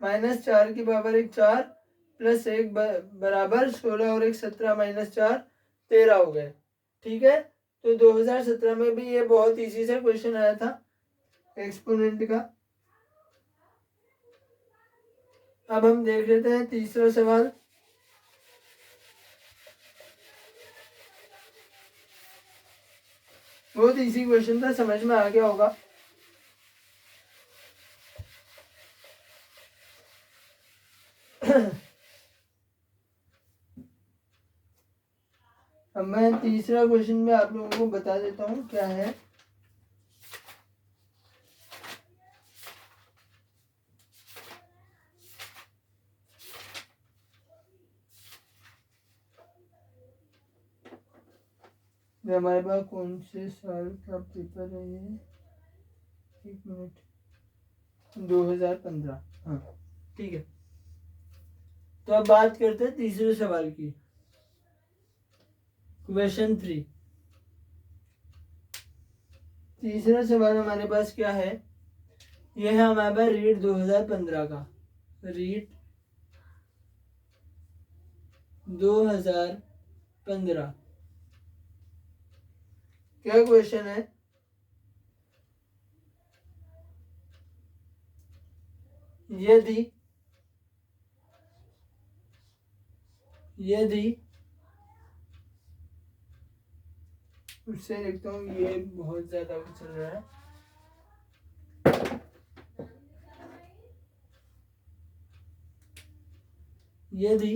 माइनस 4 की पावर 1 4 प्लस 1 बराबर 16 और 1 17 माइनस 4 13 हो गए, ठीक है। तो 2017 में भी ये बहुत इजी सा क्वेश्चन आया था एक्सपोनेंट का। अब हम देख लेते हैं तीसरा सवाल। बहुत इजी क्वेश्चन था, समझ में आ गया होगा। अब मैं तीसरा क्वेश्चन में आप लोगों को बता देता हूँ क्या है। हमारे पास कौन से साल का पेपर है ये, 1 मिनट, 2015, हाँ ठीक है। तो अब बात करते हैं तीसरे सवाल की, क्वेश्चन 3। तीसरा सवाल हमारे पास क्या है, यह है हमारे पास रीट 2015 का, रीट 2015 क्या क्वेश्चन है, यदि उससे लिखता हूँ, ये बहुत ज्यादा चल रहा है। यदि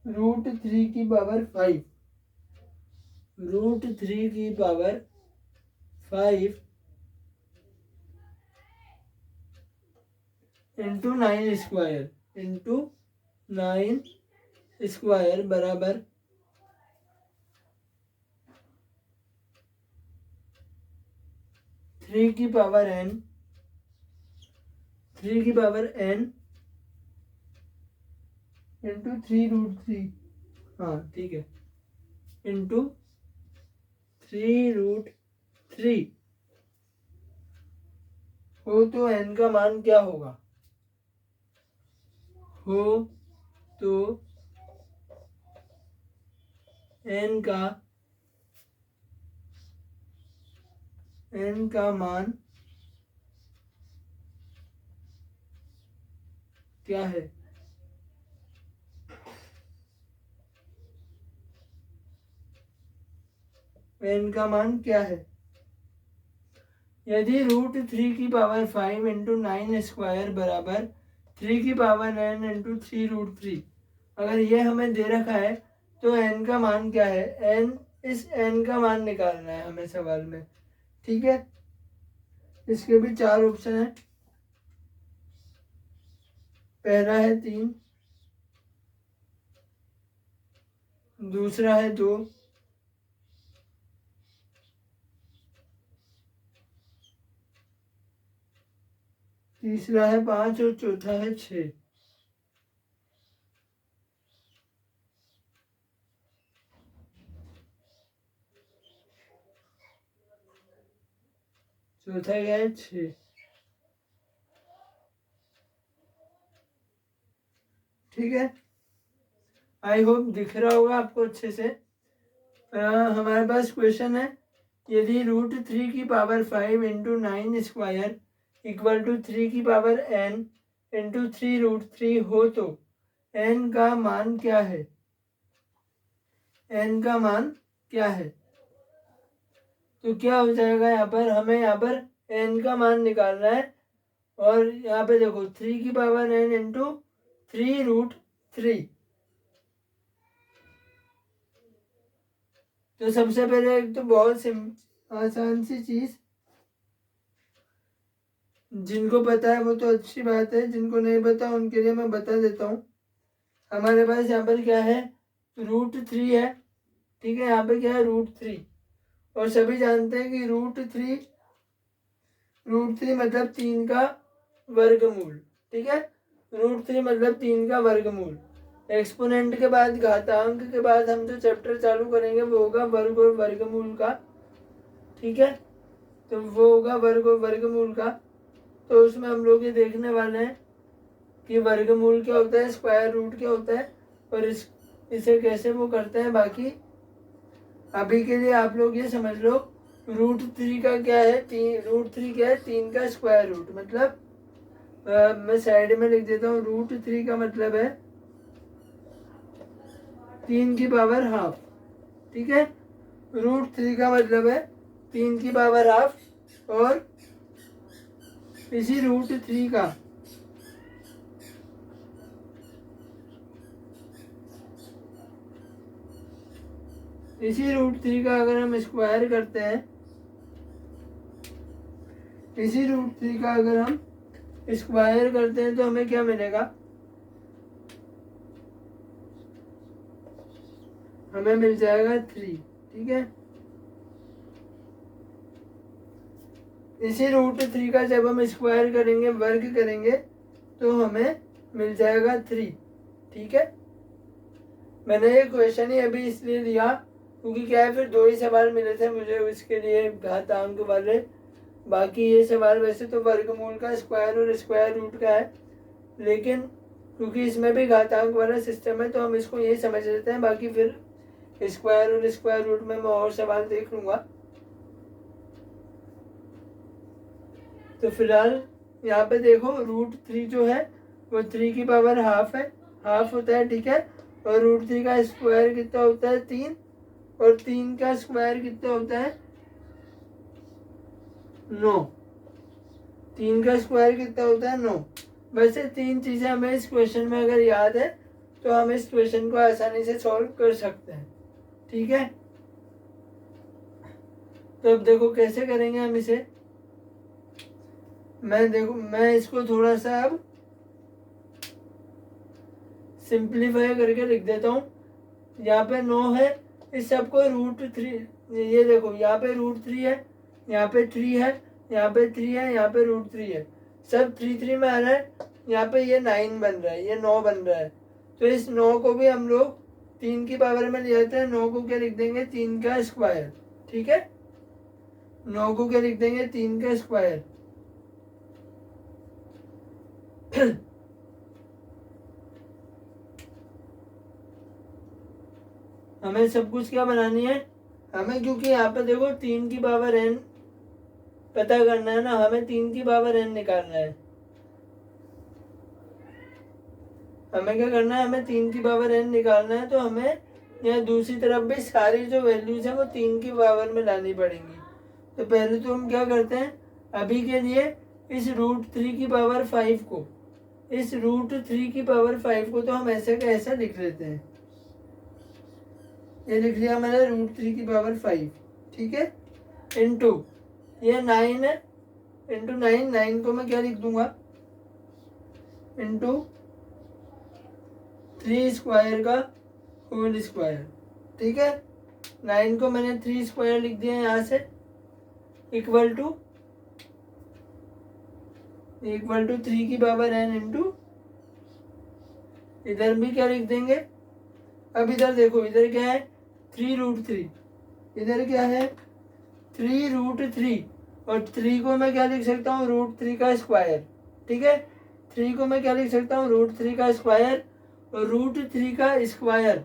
√3 की पावर 5, √3 की power 5 into 9 square, into 9 square बराबर 3 की पावर n, 3 की पावर n इंटू 3√3, हाँ ठीक है, इंटू 3√3 हो तो n का मान क्या होगा, हो तो n का मान क्या है, n का मान क्या है। यदि √3 की पावर 5 इंटू 9 स्क्वायर बराबर 3 की पावर n इंटू 3√3, अगर ये हमें दे रखा है तो n का मान क्या है, n, इस n का मान निकालना है हमें सवाल में, ठीक है। इसके भी 4 ऑप्शन है, पहला है 3, दूसरा है 2, तीसरा है 5 और चौथा है 6। चौथा क्या है, 6, ठीक है। आई होप दिख रहा होगा आपको अच्छे से। हमारे पास क्वेश्चन है, यदि √3 की power 5 into 9 square equal to 3 की पावर n इंटू 3√3 हो तो n का मान क्या है, n का मान क्या है। तो क्या हो जाएगा, यहाँ पर हमें यहाँ पर n का मान निकालना है। और यहाँ पे देखो 3 की पावर n इंटू 3√3। तो सबसे पहले एक तो बहुत आसान सी चीज, जिनको पता है वो तो अच्छी बात है, जिनको नहीं पता उनके लिए मैं बता देता हूँ। हमारे पास यहाँ पर क्या है, √3 है, ठीक है। यहाँ पे क्या है, √3। और सभी जानते हैं कि √3 मतलब 3 का वर्गमूल, ठीक है। √3 मतलब 3 का वर्गमूल। एक्सपोनेंट के बाद, घातांक के बाद हम जो चैप्टर चालू करेंगे वो होगा वर्ग और वर्गमूल का, ठीक है। तो वो होगा वर्ग और वर्गमूल का। तो उसमें हम लोग ये देखने वाले हैं कि वर्गमूल क्या होता है, स्क्वायर रूट क्या होता है, और इसे कैसे वो करते हैं। बाकी अभी के लिए आप लोग ये समझ लो, √3 का क्या है, √3 क्या है, 3 का स्क्वायर रूट। मतलब मैं साइड में लिख देता हूँ, √3 का मतलब है 3 की पावर हाफ, ठीक है। √3 का मतलब है 3 की पावर हाफ। और इसी √3 का अगर हम स्क्वायर करते हैं, इसी √3 का अगर हम स्क्वायर करते हैं तो हमें क्या मिलेगा, हमें मिल जाएगा 3, ठीक है। इसी √3 का जब हम स्क्वायर करेंगे, वर्ग करेंगे, तो हमें मिल जाएगा 3, ठीक है। मैंने ये क्वेश्चन ही अभी इसलिए लिया क्योंकि क्या है, फिर 2 ही सवाल मिले थे मुझे उसके लिए, घातांक वाले। बाकी ये सवाल वैसे तो वर्गमूल का, स्क्वायर और स्क्वायर रूट का है, लेकिन क्योंकि इसमें भी घातांक वाला सिस्टम है तो हम इसको यही समझ लेते हैं। बाकी फिर स्क्वायर और स्क्वायर रूट में मैं और सवाल देख लूँगा। तो फिलहाल यहाँ पे देखो, √3 जो है वो 3 की पावर हाफ है, हाफ होता है, ठीक है। और √3 का स्क्वायर कितना होता है, 3। और 3 का स्क्वायर कितना होता है, 9। 3 का स्क्वायर कितना होता है, 9। वैसे 3 चीज़ें हमें इस क्वेश्चन में अगर याद है तो हम इस क्वेश्चन को आसानी से सॉल्व कर सकते हैं, ठीक है। तो अब देखो कैसे करेंगे हम इसे। मैं इसको थोड़ा सा अब सिंप्लीफाई करके लिख देता हूँ। यहाँ पे 9 है, इस सबको √3, ये देखो यहाँ पे √3 है, यहाँ पे 3 है, यहाँ पे 3 है, यहाँ पे √3 है, सब 3 में आ रहा है। यहाँ पे ये 9 बन रहा है, ये 9 बन रहा है। तो इस 9 को भी हम लोग 3 की पावर में ले जाते हैं। 9 को क्या लिख देंगे, 3 का स्क्वायर, ठीक है। 9 को क्या लिख देंगे, 3 का स्क्वायर। हमें सब कुछ क्या बनानी है, हमें क्योंकि यहाँ पे देखो 3 की पावर n पता करना है ना, हमें 3 की पावर n निकालना है। हमें क्या करना है, हमें 3 की पावर n निकालना है। तो हमें यहाँ दूसरी तरफ भी सारी जो वैल्यूज है वो 3 की पावर में लानी पड़ेंगी। तो पहले तो हम क्या करते हैं, अभी के लिए इस √3 की पावर 5 को, इस √3 की पावर 5 को तो हम ऐसे का ऐसा लिख लेते हैं। ये लिख लिया मैंने, √3 की पावर 5, ठीक है। इंटू ये 9 है, इंटू 9 को मैं क्या लिख दूंगा, इंटू 3 स्क्वायर का होल स्क्वायर, ठीक है। 9 को मैंने 3 स्क्वायर लिख दिया यहाँ से, इक्वल टू 3 की पावर n इंटू, इधर भी क्या लिख देंगे। अब इधर देखो, इधर क्या है, 3√3, इधर क्या है 3√3। और 3 को मैं क्या लिख सकता हूँ, √3 का स्क्वायर, ठीक है। 3 को मैं क्या लिख सकता हूँ, √3 का स्क्वायर। और √3 का स्क्वायर,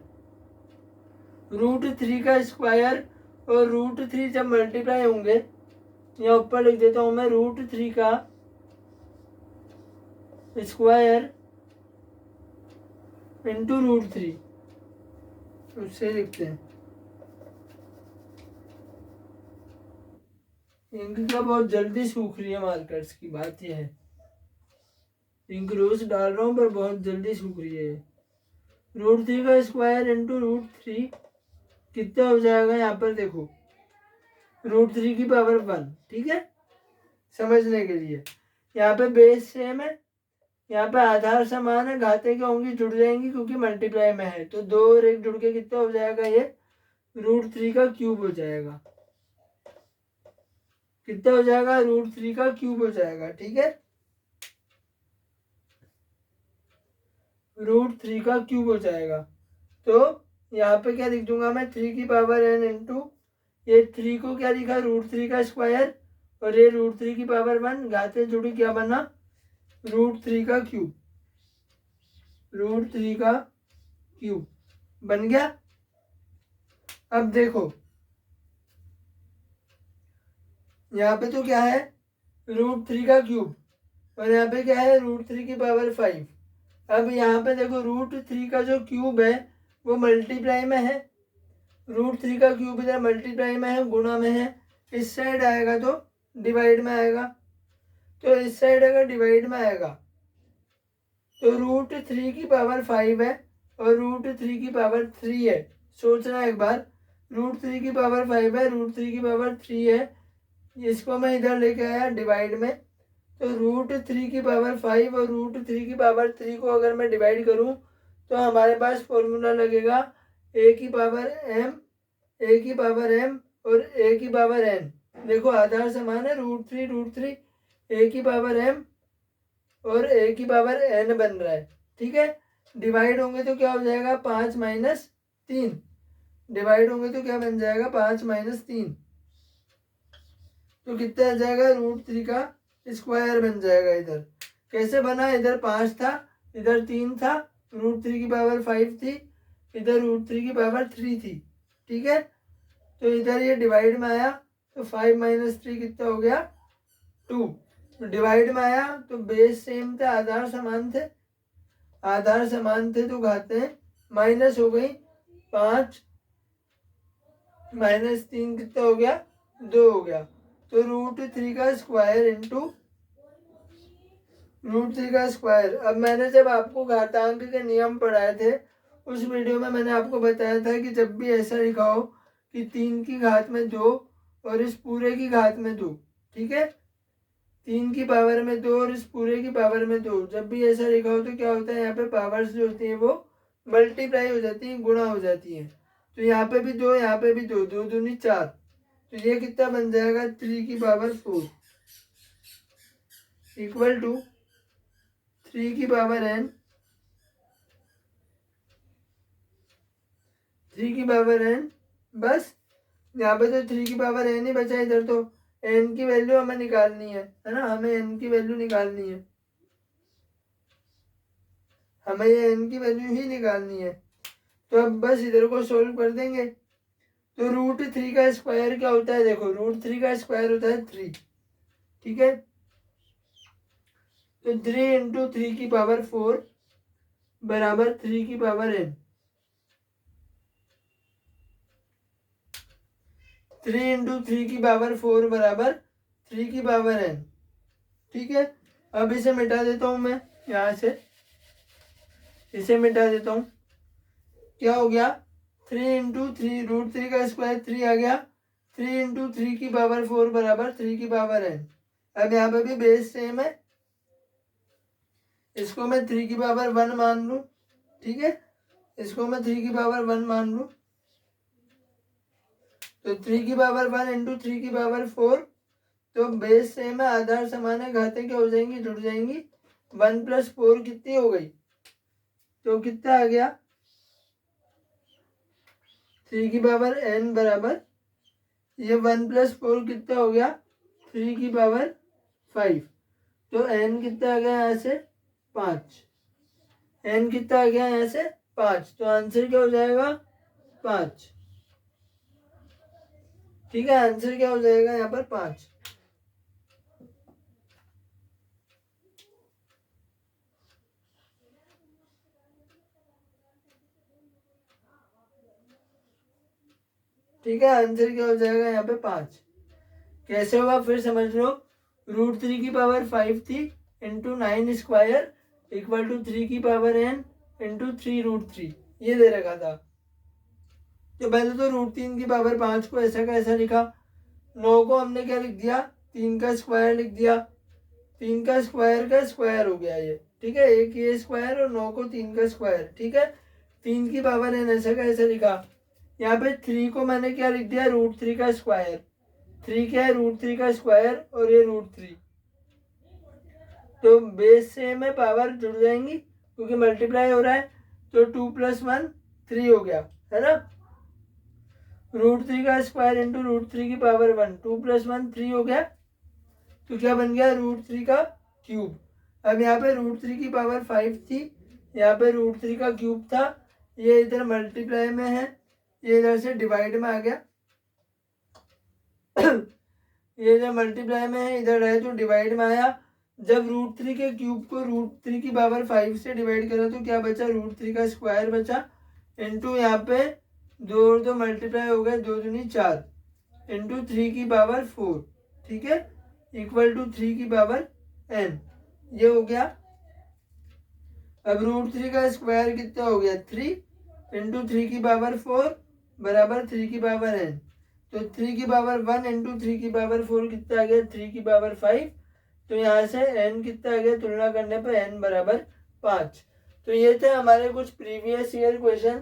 √3 का स्क्वायर और √3 जब मल्टीप्लाई होंगे, यहाँ ऊपर लिख देता हूँ मैं, √3 का स्क्वायर इंटू रूट थ्री, उससे लिखते हैं। इंक का बहुत जल्दी सूख रही है मार्कर्स की बात यह है, इंक रोज डाल रहा हूँ पर बहुत जल्दी सूख रही है। रूट थ्री का स्क्वायर इंटू रूट थ्री कितना हो जाएगा यहाँ पर देखो, रूट थ्री की पावर वन। ठीक है, समझने के लिए यहाँ पे बेस सेम है, यहाँ पे आधार समान है, घाते क्या होंगी, जुड़ जाएंगी क्योंकि मल्टीप्लाई में है, तो 2 और 1 जुड़ के कितना हो जाएगा, ये रूट थ्री का क्यूब हो जाएगा। कितना हो जाएगा, रूट थ्री का क्यूब हो जाएगा। ठीक है, रूट थ्री का क्यूब हो जाएगा। तो यहाँ पे क्या लिख दूंगा मैं, 3 की पावर n इंटू ये 3 को क्या लिखा, रूट थ्री का स्क्वायर, और ये रूट थ्री की पावर वन, घाते जुड़ी क्या बना, रूट थ्री का क्यूब, रूट थ्री का क्यूब बन गया। अब देखो यहाँ पे तो क्या है, रूट थ्री का क्यूब, और यहाँ पे क्या है, रूट थ्री की पावर फाइव। अब यहाँ पे देखो रूट थ्री का जो क्यूब है वो मल्टीप्लाई में है, रूट थ्री का क्यूब इधर मल्टीप्लाई में है, गुणा में है, इस साइड आएगा तो डिवाइड में आएगा, तो इस साइड अगर डिवाइड में आएगा तो रूट थ्री की पावर फाइव है और रूट थ्री की पावर थ्री है। सोचना एक बार, रूट थ्री की पावर फाइव है, रूट थ्री की पावर थ्री है, इसको मैं इधर लेके आया डिवाइड में, तो रूट थ्री की पावर फाइव और रूट थ्री की पावर थ्री को अगर मैं डिवाइड करूं तो हमारे पास फॉर्मूला लगेगा ए की पावर एम, ए की पावर एम और ए की पावर एन। देखो आधार समान है, रूट थ्री ए की पावर एम और ए की पावर एन बन रहा है। ठीक है, डिवाइड होंगे तो क्या हो जाएगा, 5 माइनस 3, डिवाइड होंगे तो क्या बन जाएगा, 5 माइनस 3, तो कितना आ जाएगा, रूट थ्री का स्क्वायर बन जाएगा। इधर कैसे बना, इधर 5 था, इधर 3 था, रूट थ्री की पावर 5 थी, इधर रूट थ्री की पावर 3 थी। ठीक है, तो इधर ये डिवाइड में आया तो 5 माइनस 3 कितना हो गया, 2। तो डिवाइड में आया तो बेस सेम थे, आधार समान थे, आधार समान थे तो घाते हैं माइनस हो गई, 5 माइनस 3 कितना हो गया, 2 हो गया। तो रूट थ्री का स्क्वायर इंटू रूट थ्री का स्क्वायर। अब मैंने जब आपको घातांक के नियम पढ़ाए थे उस वीडियो में मैंने आपको बताया था कि जब भी ऐसा लिखा हो कि 3 की घात में 2 और इस पूरे की घात में 2, ठीक है, 3 की पावर में 2 और इस पूरे की पावर में 2, जब भी ऐसा लिखा हो तो क्या होता है, यहाँ पे पावर्स जो होती हैं वो मल्टीप्लाई हो जाती हैं, गुणा हो जाती हैं। तो यहाँ पे भी 2, यहाँ पे भी 2, 2 दूनी 4, तो ये कितना बन जाएगा, 3 की पावर 4 इक्वल टू 3 की पावर n, 3 की पावर n, बस यहाँ पे तो 3 की पावर n ही बचा, इधर तो n की वैल्यू हमें निकालनी है ना, हमें n की वैल्यू निकालनी है, हमें ये n की वैल्यू ही निकालनी है। तो अब बस इधर को सोल्व कर देंगे। तो रूट थ्री का स्क्वायर क्या होता है, देखो रूट थ्री का स्क्वायर होता है 3, ठीक है, तो 3 इंटू 3 की पावर 4 बराबर 3 की पावर n, 3 इंटू 3 की पावर 4 बराबर 3 की पावर n। ठीक है, अब इसे मिटा देता हूं मैं, यहाँ से इसे मिटा देता हूं, क्या हो गया, 3 इंटू थ्री, रूट थ्री का स्क्वायर 3 आ गया, 3 इंटू 3 की पावर 4 बराबर 3 की पावर n। अब यहाँ पे भी बेस सेम है, इसको मैं 3 की पावर 1 मान लूँ, ठीक है, इसको मैं 3 की पावर 1 मान लूँ, तो 3 की पावर 1 इंटू 3 की पावर 4, तो बेस सेम है, आधार समान है, घातें क्या हो जाएंगी, जुड़ जाएंगी, 1 प्लस 4 कितनी हो गई, तो कितना आ गया, 3 की पावर n बराबर, ये 1 प्लस 4 कितना हो गया, 3 की पावर 5, तो n कितना आ गया यहाँ से 5, n कितना आ गया यहाँ से 5, तो आंसर क्या हो जाएगा 5। ठीक है, आंसर क्या हो जाएगा यहाँ पर 5। ठीक है, आंसर क्या हो जाएगा यहाँ पे 5। कैसे होगा फिर समझ लो। √3 की पावर 5 थी इंटू 9 स्क्वायर इक्वल टू 3 की पावर n इंटू 3√3 ये दे रखा था। तो पहले तो √3 की पावर 5 को ऐसा का ऐसा लिखा, 9 को हमने क्या लिख दिया, 3 का स्क्वायर लिख दिया, 3 का स्क्वायर हो गया ये, ठीक है, एक ये स्क्वायर और 9 को 3 का स्क्वायर, ठीक है। 3 की पावर n ऐसा का ऐसा लिखा। यहाँ पे 3 को मैंने क्या लिख दिया, √3 का स्क्वायर। 3 क्या है, √3 का स्क्वायर और ये √3, तो बेस सेम है, पावर जुड़ जाएंगी क्योंकि मल्टीप्लाई हो रहा है। तो 2 + 1 3 हो गया, है ना। √3 का स्क्वायर इंटू √3 की पावर 1, 2 + 1 3 हो गया। तो क्या बन गया, √3 का क्यूब। अब यहाँ पे √3 की पावर 5 थी, यहाँ पे √3 का क्यूब था, ये इधर मल्टीप्लाई में है, ये इधर से डिवाइड में आ गया ये इधर मल्टीप्लाई में है, इधर है तो डिवाइड में आया। जब √3 के क्यूब को √3 की पावर 5 से डिवाइड करा तो क्या बचा, √3 का स्क्वायर बचा इंटू यहाँ पे 2 और 2 मल्टीप्लाई हो गए, 2 दूनी 4 इंटू 3 की पावर 4, ठीक है, इक्वल टू 3 की पावर n, ये हो गया। अब √3 का स्क्वायर कितना हो गया, 3 इंटू 3 की पावर 4 बराबर 3 की पावर n, तो 3 की पावर 1 इंटू 3 की पावर 4 कितना आ गया, 3 की पावर 5। तो यहाँ से n कितना आ गया, तुलना करने पर n बराबर 5। तो ये थे हमारे कुछ प्रीवियस ईयर क्वेश्चन,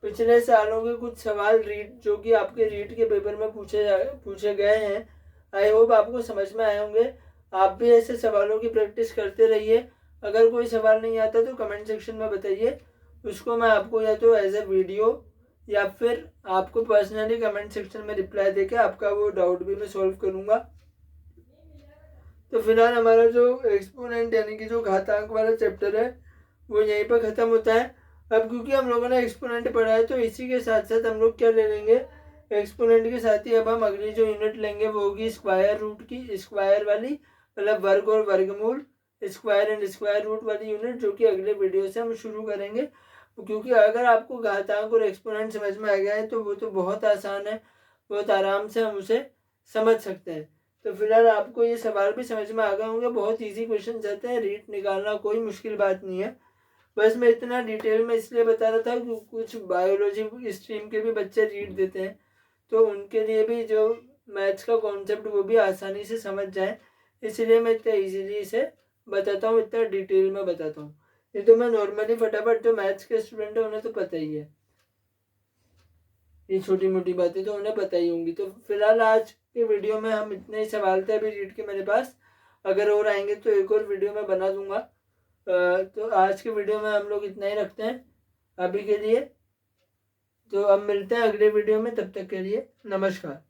पिछले सालों के कुछ सवाल रीड जो कि आपके रीड के पेपर में पूछे गए हैं। आई होप आपको समझ में आए होंगे। आप भी ऐसे सवालों की प्रैक्टिस करते रहिए। अगर कोई सवाल नहीं आता तो कमेंट सेक्शन में बताइए, उसको मैं आपको या तो एज ए वीडियो या फिर आपको पर्सनली कमेंट सेक्शन में रिप्लाई देके आपका वो डाउट भी मैं सॉल्व करूँगा। तो फिलहाल हमारा जो एक्सपोनेंट यानी कि जो घातांक वाला चैप्टर है वो यहीं पर ख़त्म होता है। अब क्योंकि हम लोगों ने एक्सपोनेंट पढ़ा है तो इसी के साथ साथ हम लोग क्या ले लेंगे, एक्सपोनेंट के साथ ही अब हम अगली जो यूनिट लेंगे वो होगी स्क्वायर रूट की, स्क्वायर वाली, मतलब वर्ग और वर्गमूल, स्क्वायर एंड स्क्वायर रूट वाली यूनिट, जो कि अगले वीडियो से हम शुरू करेंगे। क्योंकि अगर आपको घातांक और एक्सपोनेंट समझ में आ गया है तो वो तो बहुत आसान है, बहुत आराम से हम उसे समझ सकते हैं। तो फिलहाल आपको ये सवाल भी समझ में आ गए होंगे, बहुत इजी क्वेश्चन आते हैं, रीट निकालना कोई मुश्किल बात नहीं है। बस मैं इतना डिटेल में इसलिए बता रहा था कि कुछ बायोलॉजी स्ट्रीम के भी बच्चे रीड देते हैं, तो उनके लिए भी जो मैथ्स का कॉन्सेप्ट वो भी आसानी से समझ जाए, इसलिए मैं इतना इजीली इसे बताता हूँ, इतना डिटेल में बताता हूँ। ये तो मैं नॉर्मली फटाफट, जो मैथ्स के स्टूडेंट है उन्हें तो पता ही है, ये छोटी मोटी बातें तो उन्हें पता ही होंगी। तो फिलहाल आज के वीडियो में हम इतने ही सवाल थे अभी रीड के मेरे पास, अगर और आएंगे तो एक और वीडियो में बना दूंगा। तो आज के वीडियो में हम लोग इतना ही रखते हैं अभी के लिए। तो अब मिलते हैं अगले वीडियो में, तब तक के लिए नमस्कार।